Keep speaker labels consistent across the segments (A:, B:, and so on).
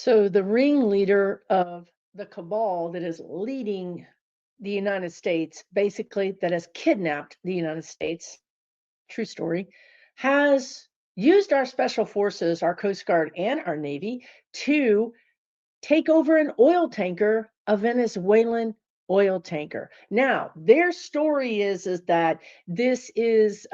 A: So the ringleader of the cabal that is leading the United States, basically that has kidnapped the United States, true story, has used our special forces, our Coast Guard and our Navy to take over an oil tanker, a Venezuelan oil tanker. Now, their story is that this is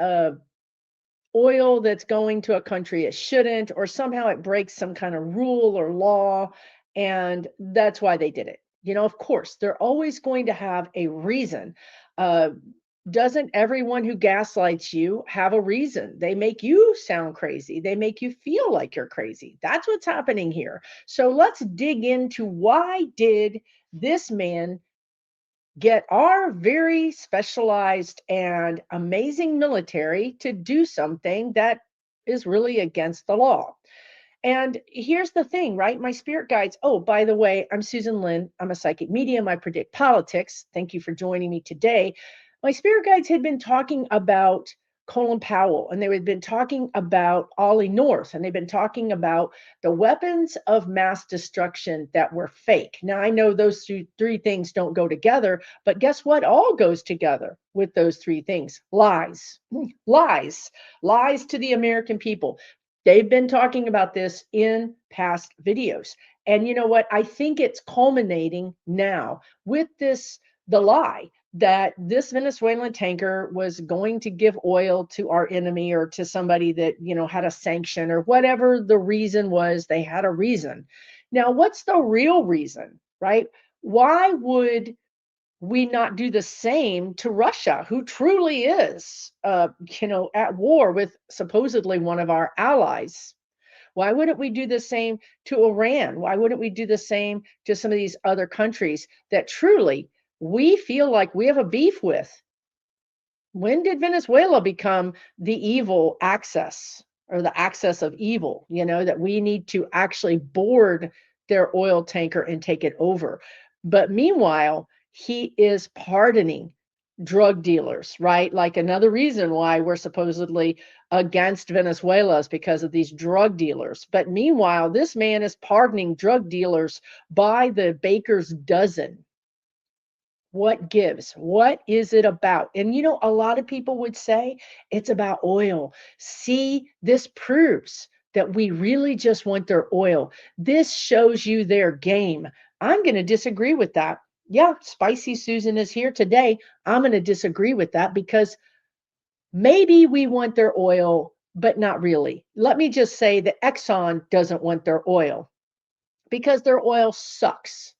A: oil that's going to a country it shouldn't, or somehow it breaks some kind of rule or law, and that's why they did it. Of course, they're always going to have a reason. Uh, doesn't everyone who gaslights you have a reason? They make you sound crazy. They make you feel like you're crazy. That's what's happening here. So let's dig into why did this man get our very specialized and amazing military to do something that is really against the law. And here's the thing, right? My spirit guides. Oh, by the way, I'm Susan Lynn. I'm a psychic medium. I predict politics. Thank you for joining me today. My spirit guides had been talking about Colin Powell, and they had been talking about Ollie North, and they've been talking about the weapons of mass destruction that were fake. Now, I know those three things don't go together, but guess what all goes together with those three things? Lies. Lies. Lies to the American people. They've been talking about this in past videos. And you know what? I think it's culminating now with the lie that this Venezuelan tanker was going to give oil to our enemy or to somebody that, had a sanction or whatever the reason was. They had a reason. Now, what's the real reason, right? Why would we not do the same to Russia, who truly is, at war with supposedly one of our allies? Why wouldn't we do the same to Iran? Why wouldn't we do the same to some of these other countries that truly we feel like we have a beef with? When did Venezuela become the evil axis or the axis of evil, that we need to actually board their oil tanker and take it over? But meanwhile, he is pardoning drug dealers, right? Like another reason why we're supposedly against Venezuela is because of these drug dealers. But meanwhile, this man is pardoning drug dealers by the baker's dozen. What gives? What is it about? And a lot of people would say it's about oil. See, this proves that we really just want their oil. This shows you their game. I'm going to disagree with that. Yeah, Spicy Susan is here today. I'm going to disagree with that because maybe we want their oil, but not really. Let me just say that Exxon doesn't want their oil because their oil sucks.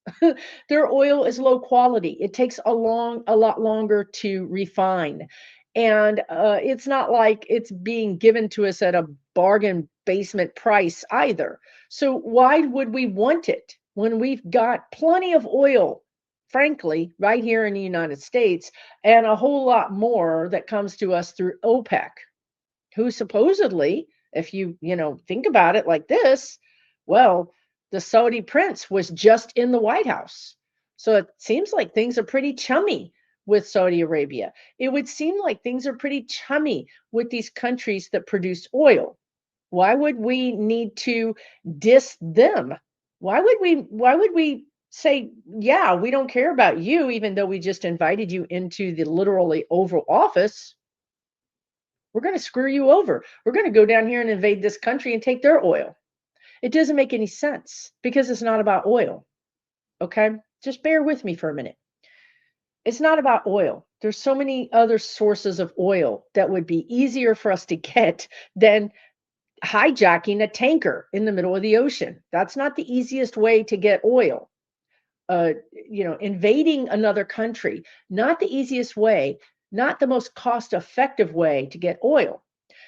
A: Their oil is low quality. It takes a lot longer to refine. And it's not like it's being given to us at a bargain basement price either. So why would we want it when we've got plenty of oil, frankly, right here in the United States, and a whole lot more that comes to us through OPEC, who supposedly, if you think about it like this, well, the Saudi prince was just in the White House. So it seems like things are pretty chummy with Saudi Arabia. It would seem like things are pretty chummy with these countries that produce oil. Why would we need to diss them? Why would we say, yeah, we don't care about you, even though we just invited you into the literally Oval Office? We're going to screw you over. We're going to go down here and invade this country and take their oil. It doesn't make any sense because it's not about oil. Okay? Just bear with me for a minute. It's not about oil. There's so many other sources of oil that would be easier for us to get than hijacking a tanker in the middle of the ocean. That's not the easiest way to get oil. Invading another country, not the easiest way, not the most cost-effective way to get oil.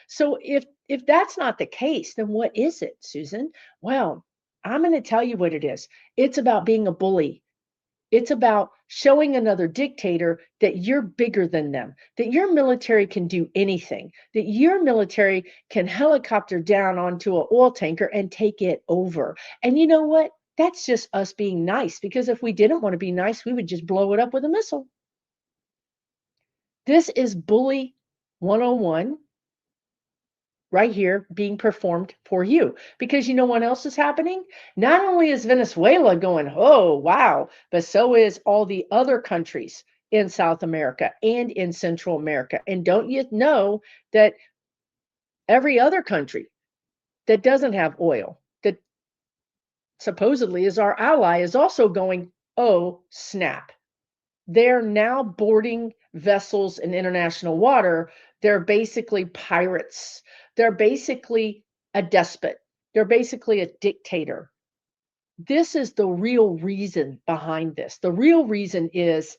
A: So if that's not the case, then what is it, Susan? Well, I'm going to tell you what it is. It's about being a bully. It's about showing another dictator that you're bigger than them, that your military can do anything, that your military can helicopter down onto an oil tanker and take it over. And you know what? That's just us being nice, because if we didn't want to be nice, we would just blow it up with a missile. This is Bully 101. right here being performed for you. Because you know what else is happening? Not only is Venezuela going, oh, wow, but so is all the other countries in South America and in Central America. And don't you know that every other country that doesn't have oil, that supposedly is our ally, is also going, oh, snap. They're now boarding vessels in international water. They're basically pirates. They're basically a despot. They're basically a dictator. This is the real reason behind this. The real reason is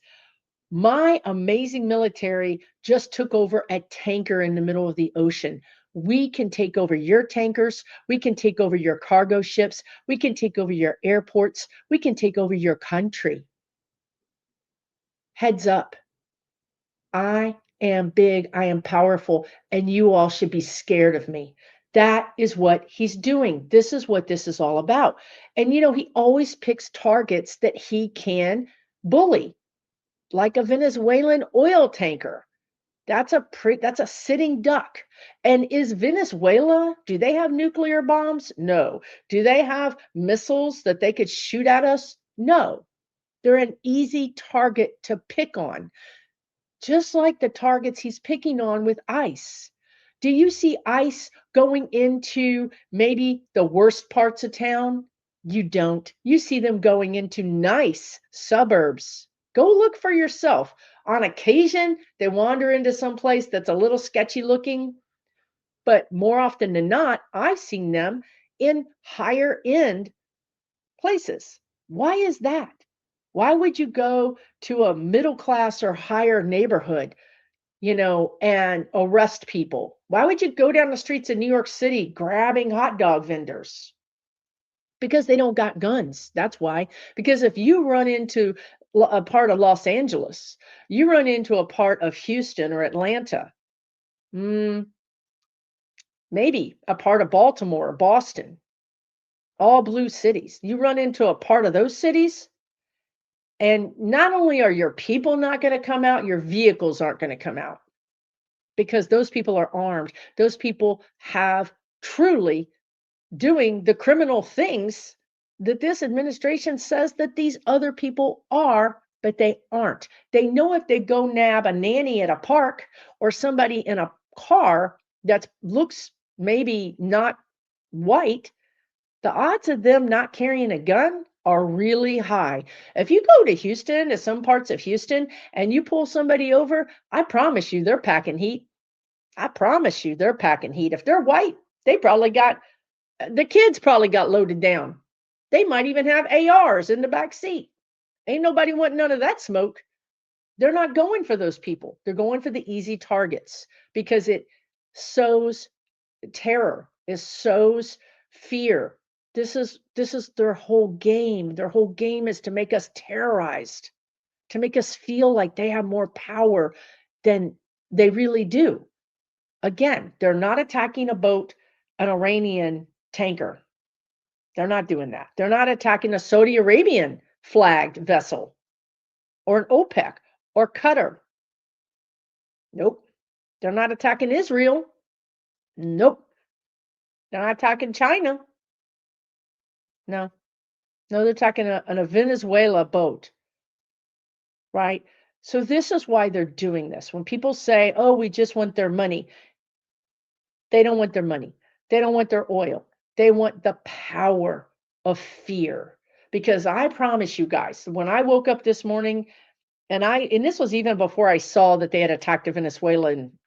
A: my amazing military just took over a tanker in the middle of the ocean. We can take over your tankers. We can take over your cargo ships. We can take over your airports. We can take over your country. Heads up. I am big, I am powerful, and you all should be scared of me. That is what he's doing. This is what this is all about. And he always picks targets that he can bully, like a Venezuelan oil tanker. That's a sitting duck. And is Venezuela, do they have nuclear bombs? No. Do they have missiles that they could shoot at us? No. They're an easy target to pick on, just like the targets he's picking on with ICE. Do you see ICE going into maybe the worst parts of town? You don't. You see them going into nice suburbs. Go look for yourself. On occasion, they wander into some place that's a little sketchy looking, but more often than not, I've seen them in higher end places. Why is that? Why would you go to a middle class or higher neighborhood, and arrest people? Why would you go down the streets of New York City grabbing hot dog vendors? Because they don't got guns. That's why. Because if you run into a part of Los Angeles, you run into a part of Houston or Atlanta, mm, maybe a part of Baltimore or Boston, all blue cities. You run into a part of those cities, and not only are your people not going to come out, your vehicles aren't going to come out, because those people are armed. Those people have truly doing the criminal things that this administration says that these other people are, but they aren't. They know if they go nab a nanny at a park or somebody in a car that looks maybe not white, the odds of them not carrying a gun are really high. If you go to Houston, to some parts of Houston, and you pull somebody over, I promise you they're packing heat. I promise you they're packing heat. If they're white, they probably got the kids probably got loaded down. They might even have ARs in the back seat. Ain't nobody want none of that smoke. They're not going for those people. They're going for the easy targets because it sows terror, it sows fear. This is their whole game. Their whole game is to make us terrorized, to make us feel like they have more power than they really do. Again, they're not attacking a boat, an Iranian tanker. They're not doing that. They're not attacking a Saudi Arabian flagged vessel or an OPEC or Qatar. Nope. They're not attacking Israel. Nope. They're not attacking China. No. No, they're attacking a Venezuela boat. Right? So this is why they're doing this. When people say, oh, we just want their money, they don't want their money. They don't want their oil. They want the power of fear. Because I promise you guys, when I woke up this morning, and this was even before I saw that they had attacked a Venezuelan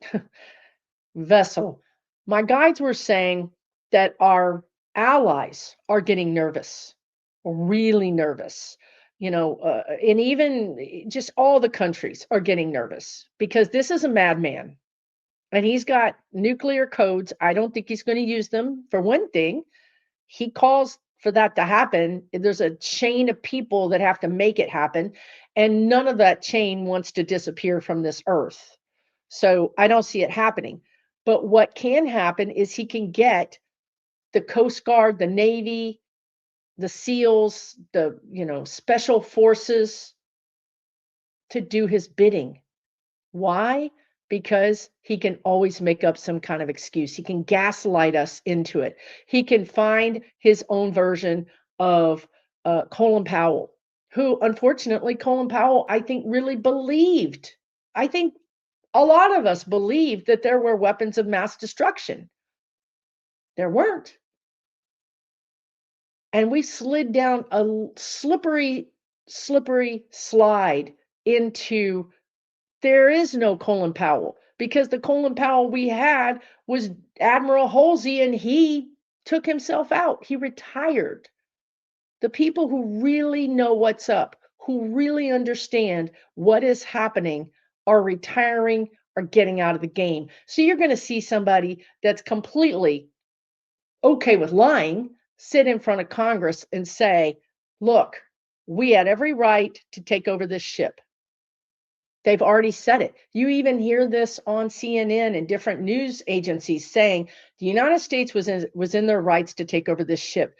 A: vessel, my guides were saying that our allies are getting nervous, really nervous. And even just all the countries are getting nervous because this is a madman. And he's got nuclear codes. I don't think he's going to use them. For one thing, he calls for that to happen. There's a chain of people that have to make it happen. And none of that chain wants to disappear from this earth. So I don't see it happening. But what can happen is he can get the Coast Guard, the Navy, the SEALs, the special forces to do his bidding. Why? because he can always make up some kind of excuse. He can gaslight us into it. He can find his own version of Colin Powell, who unfortunately, Colin Powell, I think, really believed. I think a lot of us believed that there were weapons of mass destruction. There weren't. And we slid down a slippery slide into there is no Colin Powell, because the Colin Powell we had was Admiral Halsey, and he took himself out. He retired. The people who really know what's up, who really understand what is happening, are retiring or getting out of the game. So you're going to see somebody that's completely okay with lying sit in front of Congress and say, look, we had every right to take over this ship. They've already said it. You even hear this on CNN and different news agencies saying the United States was in their rights to take over this ship.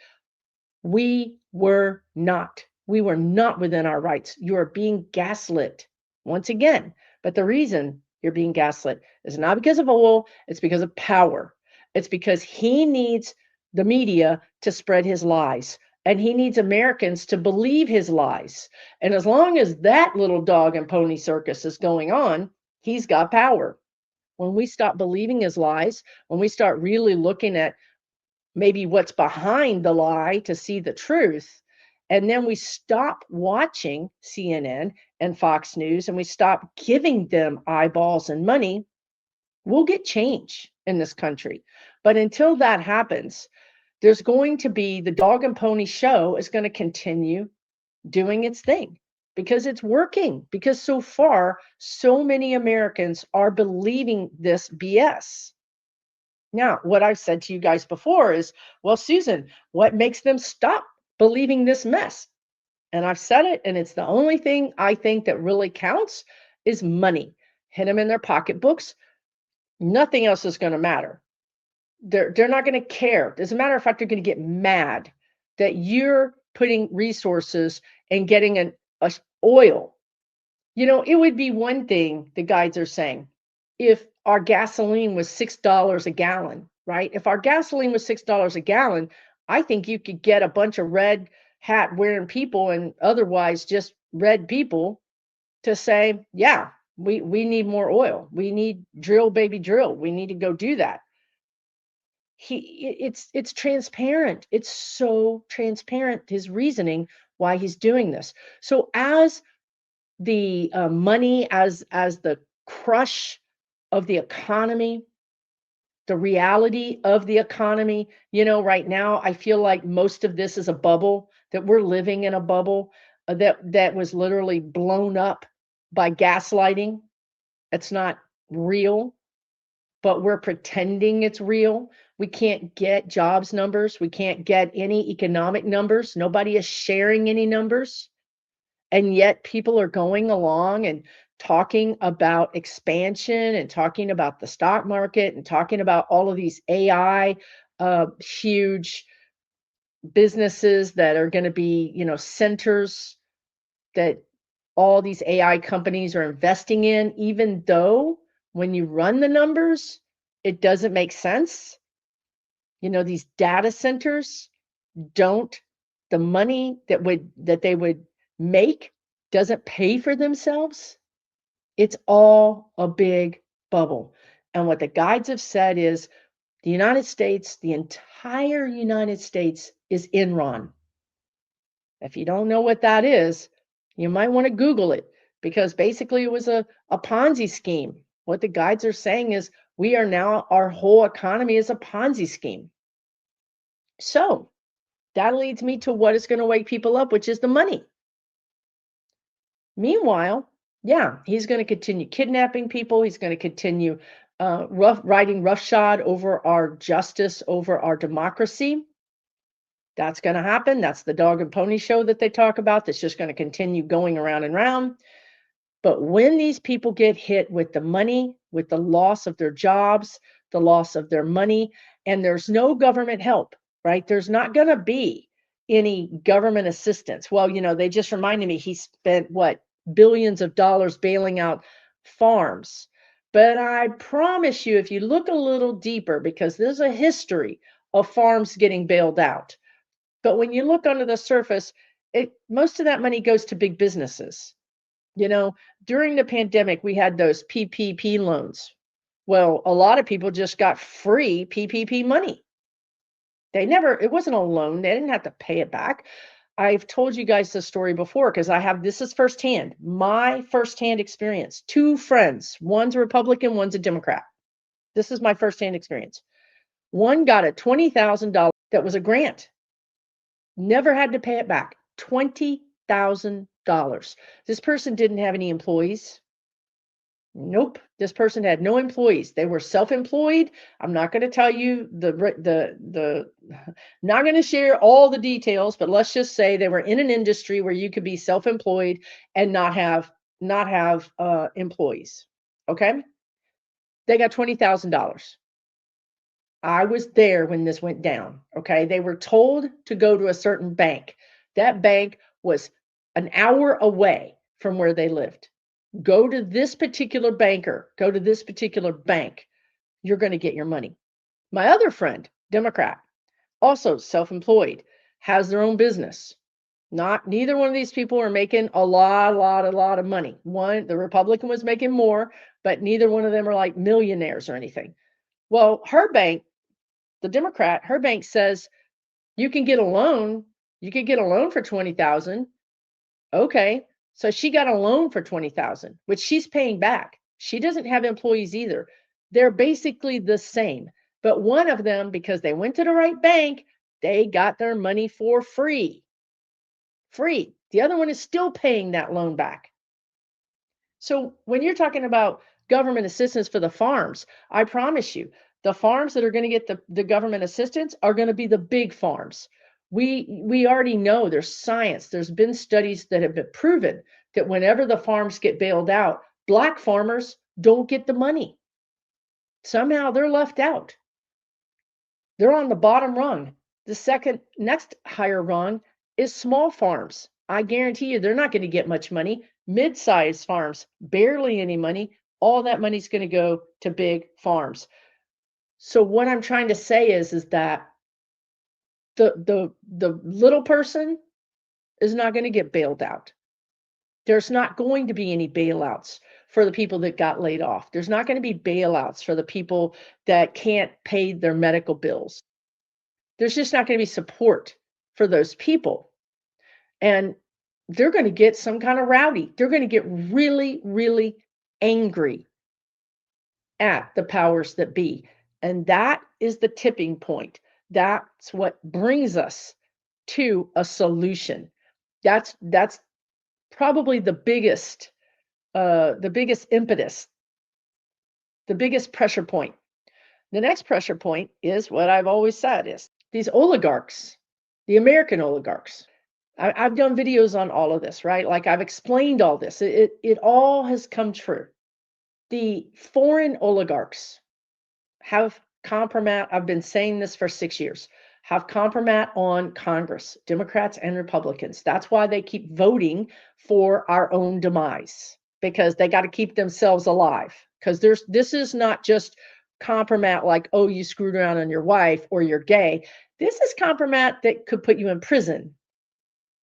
A: We were not. We were not within our rights. You are being gaslit once again. But the reason you're being gaslit is not because of oil, it's because of power. It's because he needs the media to spread his lies. And he needs Americans to believe his lies. And as long as that little dog and pony circus is going on, he's got power. When we stop believing his lies, when we start really looking at maybe what's behind the lie to see the truth, and then we stop watching CNN and Fox News and we stop giving them eyeballs and money, we'll get change in this country. But until that happens, there's going to be the dog and pony show is going to continue doing its thing because it's working. Because so far, so many Americans are believing this BS. Now, what I've said to you guys before is, well, Susan, what makes them stop believing this mess? And I've said it, and it's the only thing I think that really counts is money. Hit them in their pocketbooks. Nothing else is going to matter. They're not going to care. As a matter of fact, they're going to get mad that you're putting resources and getting an oil. You know, it would be one thing, the guides are saying, if our gasoline was $6 a gallon, right? If our gasoline was $6 a gallon, I think you could get a bunch of red hat wearing people and otherwise just red people to say, yeah, we need more oil. We need drill, baby, drill. We need to go do that. It's transparent. It's so transparent, his reasoning why he's doing this. So as the money, as the crush of the economy, the reality of the economy, you know, right now I feel like most of this is a bubble, that we're living in a bubble that was literally blown up by gaslighting. It's not real, but we're pretending it's real. We can't get jobs numbers. We can't get any economic numbers. Nobody is sharing any numbers. And yet people are going along and talking about expansion and talking about the stock market and talking about all of these AI huge businesses that are going to be, you know, centers that all these AI companies are investing in, even though when you run the numbers, it doesn't make sense. You know, these data centers don't, the money that they would make doesn't pay for themselves. It's all a big bubble. And what the guides have said is the United States, the entire United States is Enron. If you don't know what that is, you might want to Google it, because basically it was a Ponzi scheme. What the guides are saying is we are now, our whole economy is a Ponzi scheme. So that leads me to what is going to wake people up, which is the money. Meanwhile, yeah, he's going to continue kidnapping people. He's going to continue riding roughshod over our justice, over our democracy. That's going to happen. That's the dog and pony show that they talk about. That's just going to continue going around and round. But when these people get hit with the money, with the loss of their jobs, the loss of their money, and there's no government help, right? There's not going to be any government assistance. Well, you know, they just reminded me he spent what, billions of dollars bailing out farms. But I promise you, if you look a little deeper, because there's a history of farms getting bailed out. But when you look under the surface, most of that money goes to big businesses. You know, during the pandemic, we had those PPP loans. Well, a lot of people just got free PPP money. It wasn't a loan. They didn't have to pay it back. I've told you guys this story before because this is firsthand, my firsthand experience. Two friends, one's a Republican, one's a Democrat. This is my firsthand experience. One got a $20,000 that was a grant, never had to pay it back. $20,000. This person didn't have any employees. Nope. This person had no employees. They were self-employed. I'm not going to tell you not going to share all the details, but let's just say they were in an industry where you could be self-employed and not have employees. Okay. They got $20,000. I was there when this went down. Okay. They were told to go to a certain bank. That bank was an hour away from where they lived. Go to this particular banker, go to this particular bank. You're going to get your money. My other friend, Democrat, also self-employed, has their own business. Neither one of these people are making a lot of money. The Republican was making more, but neither one of them are like millionaires or anything. Well, her bank, the Democrat, her bank says you can get a loan. You could get a loan for $20,000. Okay. So she got a loan for $20,000, which she's paying back. She doesn't have employees either. They're basically the same. But one of them, because they went to the right bank, they got their money for free. Free. The other one is still paying that loan back. So when you're talking about government assistance for the farms, I promise you, the farms that are going to get the government assistance are going to be the big farms. We already know there's science. There's been studies that have been proven that whenever the farms get bailed out, Black farmers don't get the money. Somehow they're left out. They're on the bottom rung. The next higher rung is small farms. I guarantee you they're not going to get much money. Mid-sized farms, barely any money. All that money is going to go to big farms. So what I'm trying to say is that the little person is not going to get bailed out. There's not going to be any bailouts for the people that got laid off. There's not going to be bailouts for the people that can't pay their medical bills. There's just not going to be support for those people. And they're going to get some kind of rowdy. They're going to get really, really angry at the powers that be. And that is the tipping point. That's what brings us to a solution. That's probably the biggest impetus, the biggest pressure point. The next pressure point is what I've always said is these oligarchs, the American oligarchs. I've done videos on all of this, right? Like I've explained all this. It all has come true. The foreign oligarchs have compromise. I've been saying this for 6 years. Have compromise on Congress, Democrats and Republicans. That's why they keep voting for our own demise, because they got to keep themselves alive. Because this is not just compromise like, oh, you screwed around on your wife or you're gay. This is compromise that could put you in prison.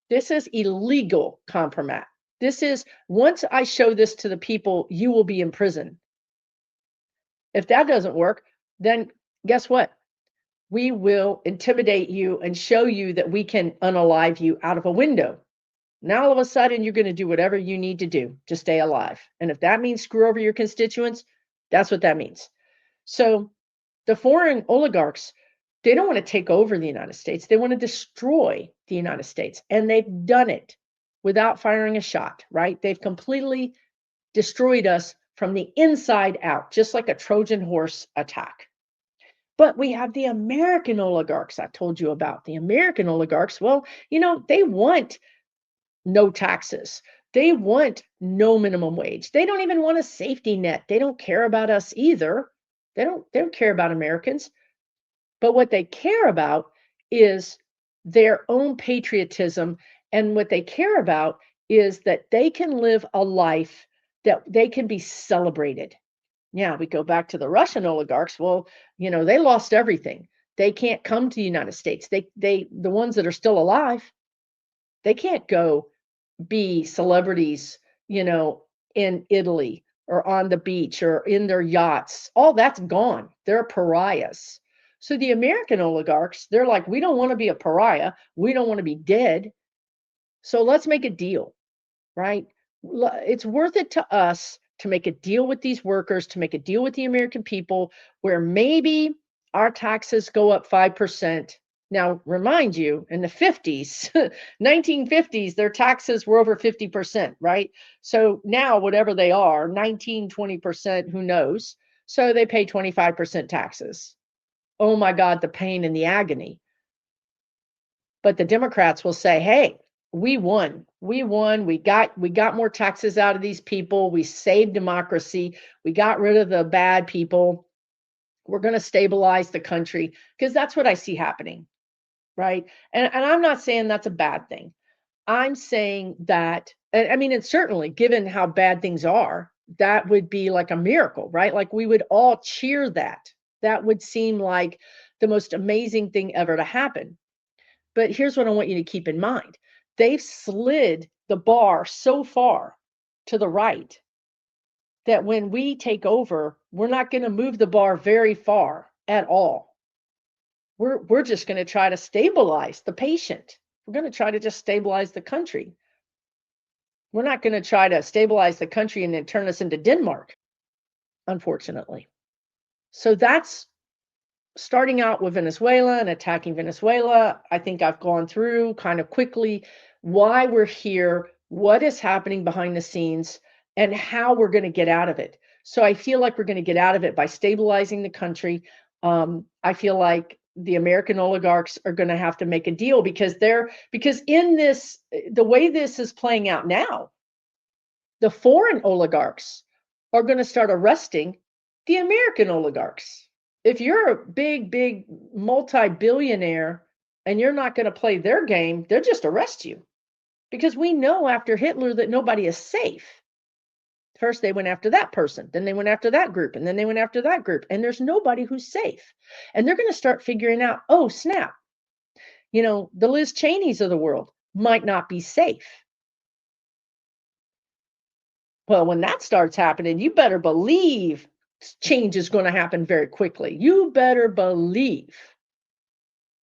A: This is illegal compromise. This is, once I show this to the people, you will be in prison. If that doesn't work, then guess what? We will intimidate you and show you that we can unalive you out of a window. Now, all of a sudden, you're going to do whatever you need to do to stay alive. And if that means screw over your constituents, that's what that means. So the foreign oligarchs, they don't want to take over the United States. They want to destroy the United States. And they've done it without firing a shot, right? They've completely destroyed us from the inside out, just like a Trojan horse attack. But we have the American oligarchs I told you about. The American oligarchs, well, they want no taxes. They want no minimum wage. They don't even want a safety net. They don't care about us either. They don't care about Americans. But what they care about is their own patriotism. And what they care about is that they can live a life that they can be celebrated. Yeah, we go back to the Russian oligarchs. Well, they lost everything. They can't come to the United States. The ones that are still alive, they can't go be celebrities, you know, in Italy or on the beach or in their yachts. All that's gone. They're pariahs. So the American oligarchs, they're like, we don't want to be a pariah. We don't want to be dead. So let's make a deal, right? It's worth it to us to make a deal with these workers, to make a deal with the American people, where maybe our taxes go up 5%. Now, remind you, in the 50s, 1950s, their taxes were over 50%, right? So now, whatever they are, 19, 20%, who knows? So they pay 25% taxes. Oh my God, the pain and the agony. But the Democrats will say, "Hey, we won. We won. We got more taxes out of these people. We saved democracy. We got rid of the bad people. We're going to stabilize the country," because that's what I see happening, right? And I'm not saying that's a bad thing. I'm saying that, I mean, and certainly given how bad things are, that would be like a miracle, right? Like we would all cheer that. That would seem like the most amazing thing ever to happen. But here's what I want you to keep in mind. They've slid the bar so far to the right that when we take over, we're not going to move the bar very far at all. We're just going to try to stabilize the patient. We're going to try to just stabilize the country. We're not going to try to stabilize the country and then turn us into Denmark, unfortunately. So that's starting out with Venezuela and attacking Venezuela. I think I've gone through kind of quickly why we're here, what is happening behind the scenes, and how we're going to get out of it. So I feel like we're going to get out of it by stabilizing the country. I feel like the American oligarchs are going to have to make a deal because in this, the way this is playing out now, the foreign oligarchs are going to start arresting the American oligarchs. If you're a big multi-billionaire and you're not going to play their game, they'll just arrest you. Because we know after Hitler that nobody is safe. First, they went after that person, then they went after that group, and then they went after that group. And there's nobody who's safe. And they're going to start figuring out, oh, snap, the Liz Cheneys of the world might not be safe. Well, when that starts happening, you better believe change is going to happen very quickly. You better believe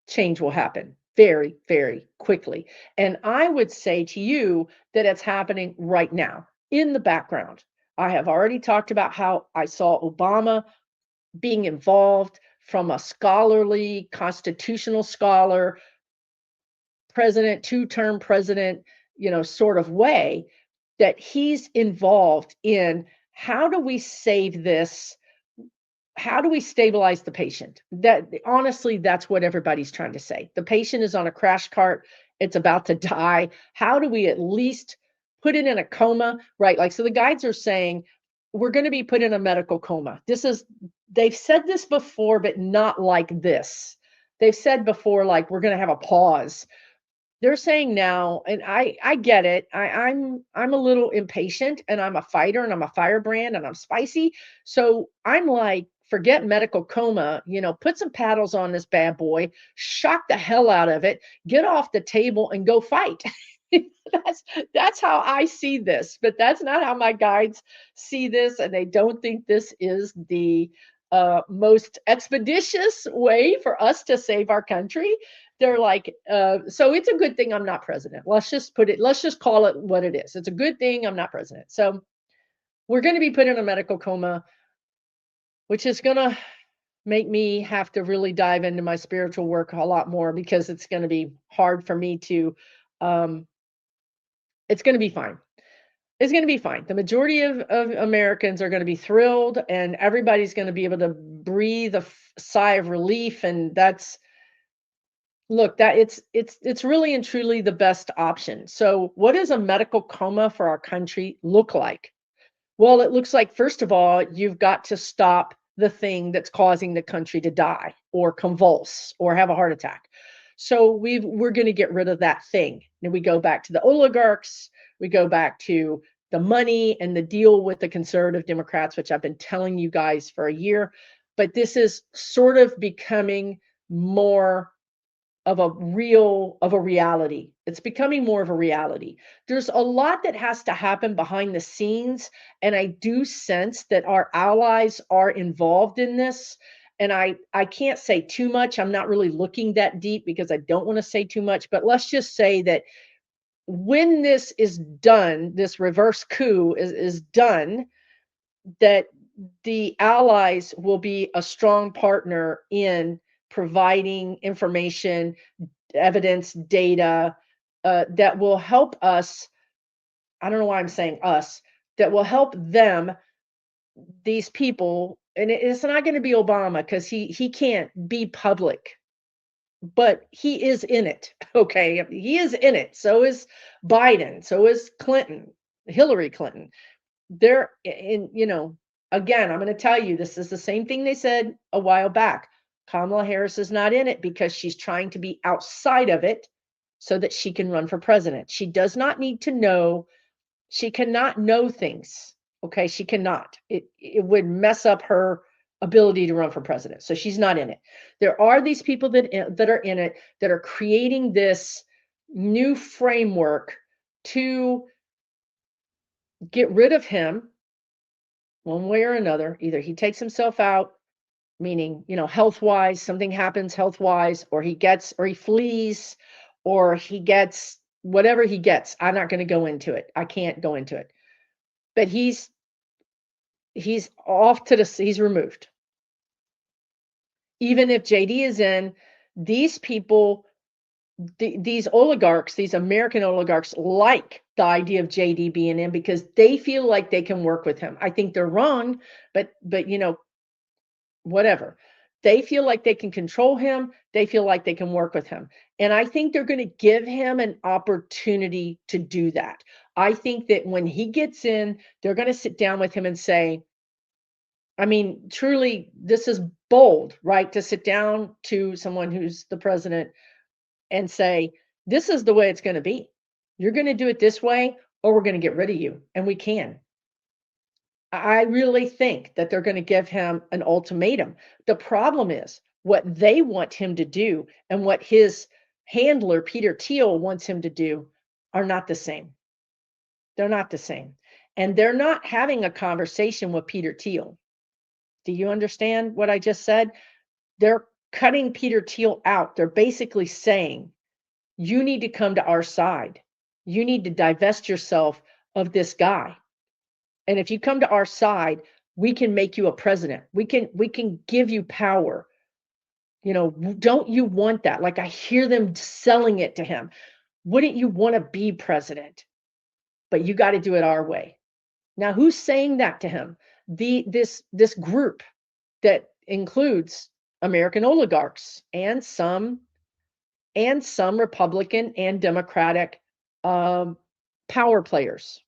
A: change will happen very, very quickly. And I would say to you that it's happening right now in the background. I have already talked about how I saw Obama being involved from a scholarly, constitutional scholar, president, two-term president, sort of way, that he's involved in how do we save this? How do we stabilize the patient? That honestly, that's what everybody's trying to say. The patient is on a crash cart, it's about to die. How do we at least put it in a coma? Right. Like, so the guides are saying we're going to be put in a medical coma. They've said this before, but not like this. They've said before, like, we're going to have a pause. They're saying now, and I get it. I'm a little impatient, and I'm a fighter, and I'm a firebrand, and I'm spicy. So I'm like, forget medical coma, put some paddles on this bad boy, shock the hell out of it, get off the table and go fight. That's how I see this, but that's not how my guides see this, and they don't think this is the most expeditious way for us to save our country. They're like, so it's a good thing I'm not president. Let's just call it what it is. It's a good thing I'm not president. So we're going to be put in a medical coma, which is going to make me have to really dive into my spiritual work a lot more, because it's going to be hard for me to, it's going to be fine. It's going to be fine. The majority of Americans are going to be thrilled, and everybody's going to be able to breathe a sigh of relief. And look, that it's really and truly the best option. So what does a medical coma for our country look like? Well, it looks like, first of all, you've got to stop the thing that's causing the country to die or convulse or have a heart attack. So we're going to get rid of that thing. And we go back to the oligarchs. We go back to the money and the deal with the conservative Democrats, which I've been telling you guys for a year. But this is sort of becoming more of a reality. It's becoming more of a reality. There's a lot that has to happen behind the scenes, and I do sense that our allies are involved in this. And I can't say too much. I'm not really looking that deep because I don't want to say too much, but let's just say that when this is done, this reverse coup is done, that the allies will be a strong partner in providing information, evidence, data, that will help us. I don't know why I'm saying us, that will help them, these people. And it's not going to be Obama because he can't be public, but he is in it. Okay. He is in it. So is Biden. So is Clinton, Hillary Clinton. They're in, again, I'm going to tell you, this is the same thing they said a while back. Kamala Harris is not in it because she's trying to be outside of it so that she can run for president. She does not need to know. She cannot know things. Okay. She cannot. It would mess up her ability to run for president. So she's not in it. There are these people that are in it, that are creating this new framework to get rid of him one way or another. Either he takes himself out, meaning, health wise, something happens health wise, or he flees, or he gets whatever he gets. I'm not going to go into it. I can't go into it. But he's off to he's removed. Even if JD is in, these people, these oligarchs, these American oligarchs, like the idea of JD being in because they feel like they can work with him. I think they're wrong, but whatever. They feel like they can control him. They feel like they can work with him. And I think they're going to give him an opportunity to do that. I think that when he gets in, they're going to sit down with him and say, I mean, truly, this is bold, right? To sit down to someone who's the president and say, this is the way it's going to be. You're going to do it this way, or we're going to get rid of you. And we can. I really think that they're going to give him an ultimatum. The problem is what they want him to do and what his handler, Peter Thiel, wants him to do are not the same. They're not the same. And they're not having a conversation with Peter Thiel. Do you understand what I just said? They're cutting Peter Thiel out. They're basically saying, you need to come to our side. You need to divest yourself of this guy. And if you come to our side, we can make you a president. We can give you power. Don't you want that? Like I hear them selling it to him. Wouldn't you want to be president? But you got to do it our way. Now, who's saying that to him? This group that includes American oligarchs and some Republican and Democratic power players.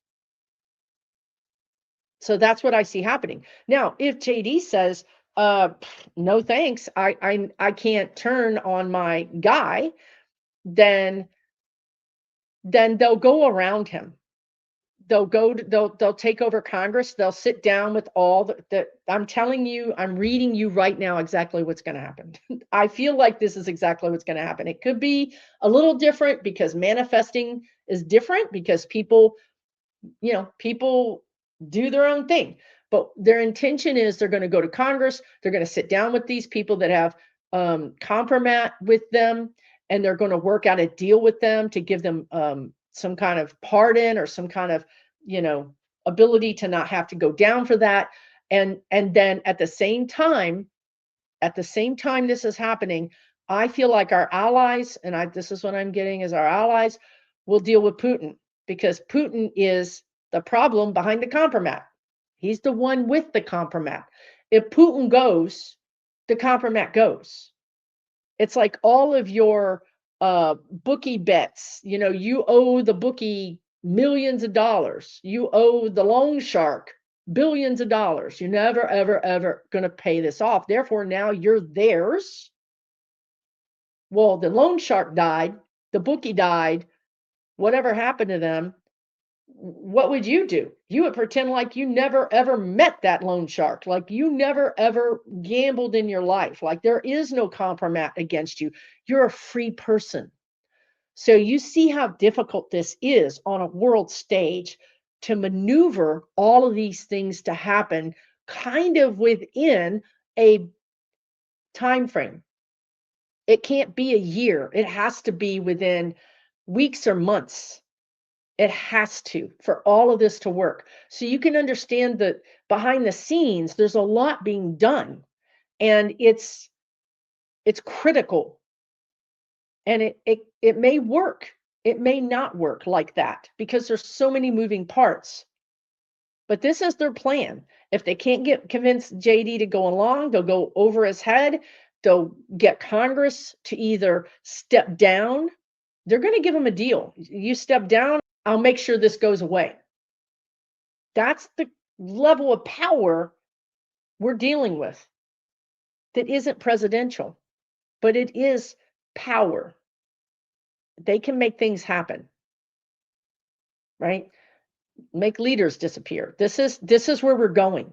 A: So that's what I see happening. Now, if JD says, no thanks, I can't turn on my guy, then they'll go around him. They'll take over Congress. They'll sit down with all the I'm telling you, I'm reading you right now exactly what's going to happen. I feel like this is exactly what's going to happen. It could be a little different because manifesting is different because people do their own thing, but their intention is they're going to go to Congress. They're going to sit down with these people that have compromat with them, and they're going to work out a deal with them to give them some kind of pardon or some kind of ability to not have to go down for that. And then at the same time this is happening, I feel like our allies, and this is what I'm getting, is our allies will deal with Putin, because Putin is the problem behind the compromat. He's the one with the compromat. If Putin goes, the compromat goes. It's like all of your bookie bets. You owe the bookie millions of dollars. You owe the loan shark billions of dollars. You're never, ever, ever going to pay this off. Therefore, now you're theirs. Well, the loan shark died. The bookie died. Whatever happened to them, what would you do? You would pretend like you never ever met that loan shark, like you never ever gambled in your life, like there is no compromise against you. You're a free person. So you see how difficult this is on a world stage to maneuver all of these things to happen kind of within a time frame. It can't be a year. It has to be within weeks or months. It has to for all of this to work. So you can understand that behind the scenes, there's a lot being done, and it's critical. And it may work. It may not work like that because there's so many moving parts. But this is their plan. If they can't convince JD to go along, they'll go over his head. They'll get Congress to either step down. They're going to give him a deal. You step down, I'll make sure this goes away. That's the level of power we're dealing with. That isn't presidential, but it is power. They can make things happen, right? Make leaders disappear. This is where we're going,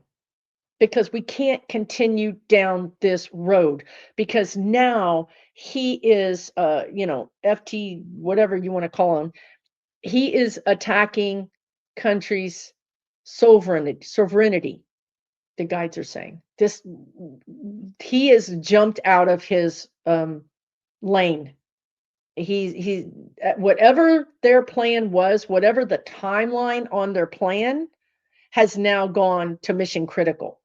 A: because we can't continue down this road, because now he is FT, whatever you want to call him, he is attacking countries' sovereignty. The guides are saying this. He has jumped out of his lane. He whatever their plan was, whatever the timeline on their plan, has now gone to mission critical.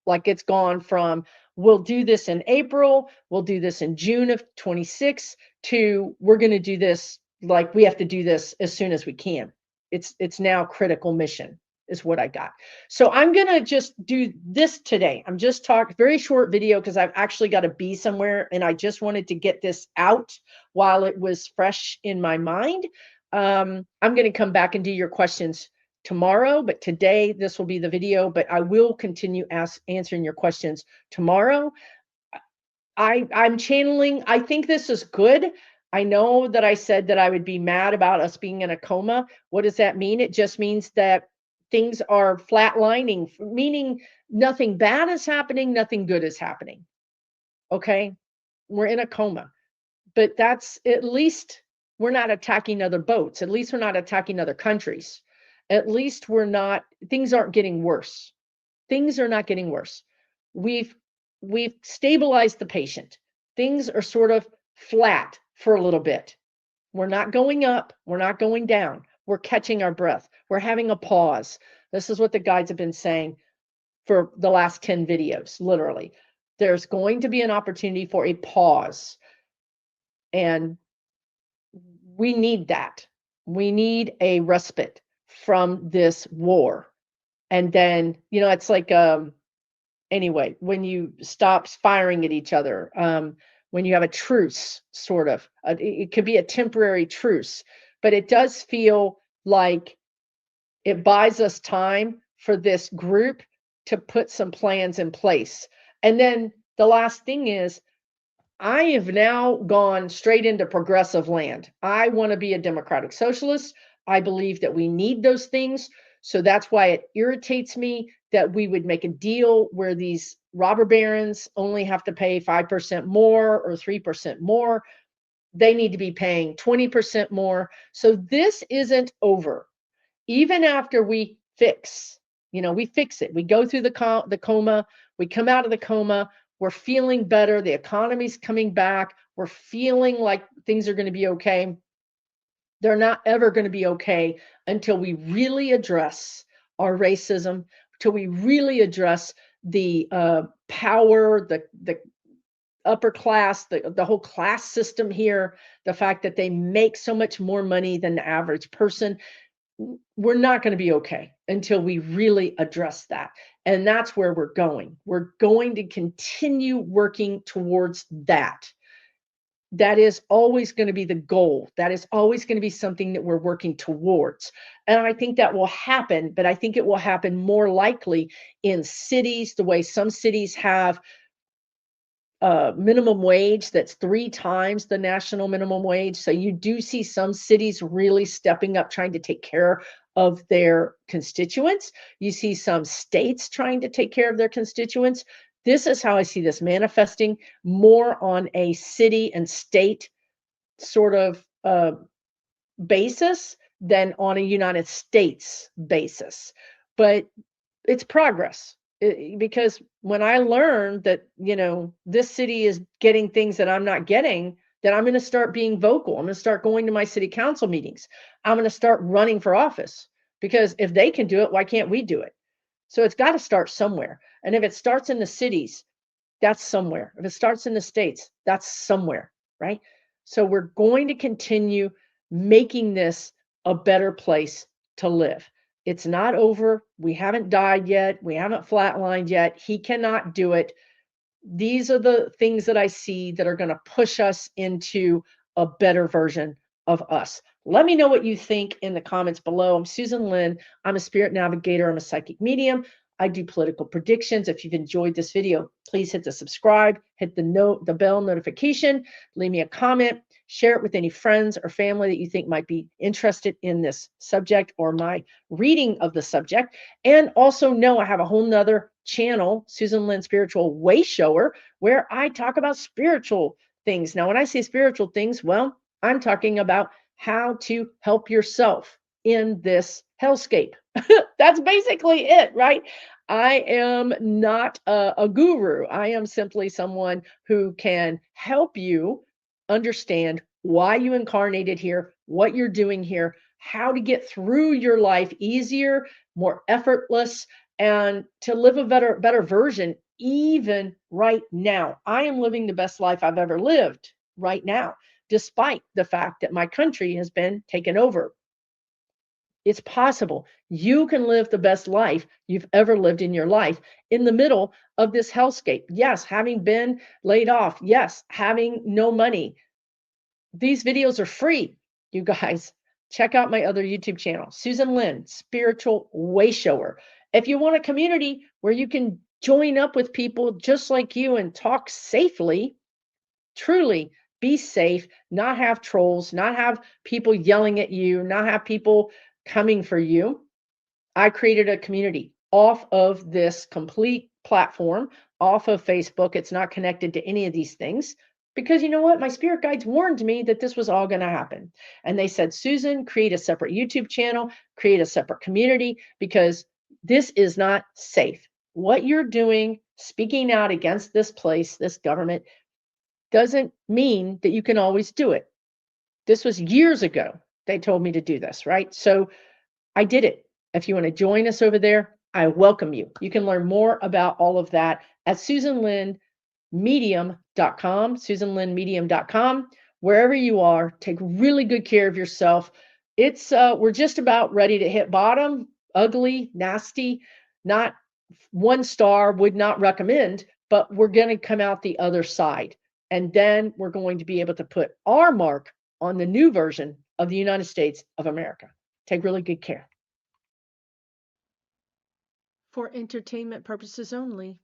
A: Like it's gone from we'll do this in April, we'll do this in June of 26, to we're going to do this, like we have to do this as soon as we can. It's now critical mission is what I got. So I'm going to just do this today. I'm just talking very short video because I've actually got to be somewhere, and I just wanted to get this out while it was fresh in my mind. I'm going to come back and do your questions tomorrow, but today this will be the video, but I will continue answering your questions tomorrow. I'm channeling, I think this is good. I know that I said that I would be mad about us being in a coma. What does that mean? It just means that things are flatlining, meaning nothing bad is happening, nothing good is happening. Okay? We're in a coma. But that's, at least we're not attacking other boats. At least we're not attacking other countries. At least we're not, things aren't getting worse. Things are not getting worse. We've stabilized the patient. Things are sort of flat for a little bit. We're not going up, we're not going down. We're catching our breath. We're having a pause. This is what the guides have been saying for the last 10 videos, literally. There's going to be an opportunity for a pause. And we need that. We need a respite from this war. And then, it's like, anyway, when you stop firing at each other, when you have a truce, sort of, it could be a temporary truce, but it does feel like it buys us time for this group to put some plans in place. And then the last thing is, I have now gone straight into progressive land. I want to be a democratic socialist. I believe that we need those things. So that's why it irritates me that we would make a deal where these robber barons only have to pay 5% more or 3% more. They need to be paying 20% more. So this isn't over. Even after we fix, we fix it. We go through the coma, we come out of the coma, we're feeling better. The economy's coming back. We're feeling like things are going to be okay. They're not ever going to be okay until we really address our racism, till we really address the power, the upper class, the whole class system here, the fact that they make so much more money than the average person. We're not going to be okay until we really address that. And that's where we're going. We're going to continue working towards that. That is always going to be the goal. That is always going to be something that we're working towards. And I think that will happen, but I think it will happen more likely in cities, the way some cities have minimum wage that's 3 times the national minimum wage. So you do see some cities really stepping up, trying to take care of their constituents. You see some states trying to take care of their constituents. This is how I see this manifesting more on a city and state sort of basis than on a United States basis. But it's progress. Because when I learned that, this city is getting things that I'm not getting, then I'm going to start being vocal. I'm going to start going to my city council meetings. I'm going to start running for office, because if they can do it, why can't we do it? So it's got to start somewhere. And if it starts in the cities, that's somewhere. If it starts in the states, that's somewhere, right? So we're going to continue making this a better place to live. It's not over. We haven't died yet. We haven't flatlined yet. He cannot do it. These are the things that I see that are going to push us into a better version of us. Let me know what you think in the comments below. I'm Susan Lynn. I'm a spirit navigator. I'm a psychic medium. I do political predictions. If you've enjoyed this video, please hit the subscribe, hit the bell notification, leave me a comment, share it with any friends or family that you think might be interested in this subject or my reading of the subject. And also know I have a whole nother channel, Susan Lynn Spiritual Way Shower, where I talk about spiritual things. Now, when I say spiritual things, well, I'm talking about how to help yourself in this hellscape. That's basically it, right? I am not a guru. I am simply someone who can help you understand why you incarnated here, what you're doing here, how to get through your life easier, more effortless, and to live a better version even right now. I am living the best life I've ever lived right now, despite the fact that my country has been taken over. It's possible. You can live the best life you've ever lived in your life in the middle of this hellscape. Yes, having been laid off. Yes, having no money. These videos are free, you guys. Check out my other YouTube channel, Susan Lynn, Spiritual Way Shower. If you want a community where you can join up with people just like you and talk safely, truly be safe, not have trolls, not have people yelling at you, not have people coming for you. I created a community off of this complete platform, off of Facebook. It's not connected to any of these things, because you know what? My spirit guides warned me that this was all going to happen. And they said, Susan, create a separate YouTube channel, create a separate community, because this is not safe. What you're doing, speaking out against this place, this government, doesn't mean that you can always do it. This was years ago. They told me to do this, right? So I did it. If you want to join us over there, I welcome you. You can learn more about all of that at SusanLynnMedium.com, SusanLynnMedium.com. Wherever you are, take really good care of yourself. We're just about ready to hit bottom. Ugly, nasty, not 1 star, would not recommend, but we're going to come out the other side. And then we're going to be able to put our mark on the new version of the United States of America. Take really good care. For entertainment purposes only,